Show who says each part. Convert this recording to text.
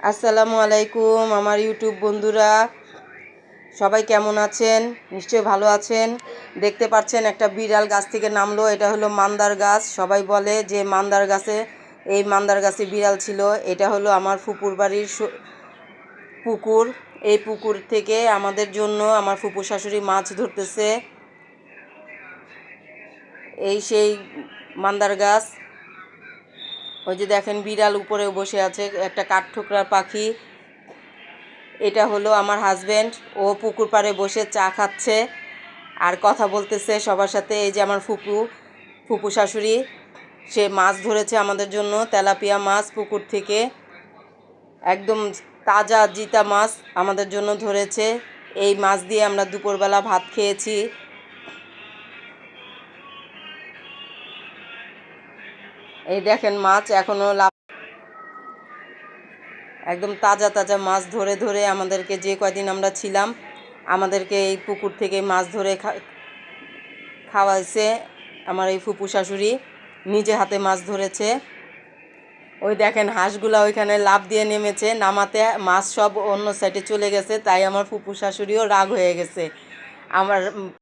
Speaker 1: আসসালামু আলাইকুম আমার ইউটিউব বন্ধুরা, সবাই কেমন আছেন? নিশ্চয়ই ভালো আছেন। দেখতে পাচ্ছেন একটা বিড়াল গাছ থেকে নামলো। এটা হলো মান্দার গাছ। সবাই বলে যে মান্দার গাছে, এই মান্দার গাছে বিড়াল ছিল। এটা হলো আমার ফুপুর বাড়ির পুকুর। এই পুকুর থেকে আমাদের জন্য আমার ফুপু শাশুড়ি মাছ ধরতেছে। এই সেই মান্দার গাছ। ওই যে দেখেন বিড়াল উপরে বসে আছে, একটা কাঠঠোকরা পাখি। এটা হলো আমার হাজব্যান্ড। ও পুকুর পাড়ে বসে চা খাচ্ছে আর কথা বলতেছে সবার সাথে। এই যে আমার ফুপু শাশুড়ি, সে মাছ ধরেছে আমাদের জন্য, তেলাপিয়া মাছ পুকুর থেকে, একদম তাজা জিতা মাছ আমাদের জন্য ধরেছে। এই মাছ দিয়ে আমরা দুপুরবেলা ভাত খেয়েছি। এই দেখেন মাছ এখনও একদম তাজা তাজা মাছ ধরে ধরে আমাদেরকে, যে কয়দিন আমরা ছিলাম, আমাদেরকে এই পুকুর থেকে মাছ ধরে খাওয়াইছে আমার এই ফুপু শাশুড়ি। নিজে হাতে মাছ ধরেছে। ওই দেখেন হাঁসগুলা ওইখানে লাফ দিয়ে নেমেছে, নামাতে মাছ সব অন্য সাইডে চলে গেছে। তাই আমার ফুপু শাশুড়িও রাগ হয়ে গেছে। আমার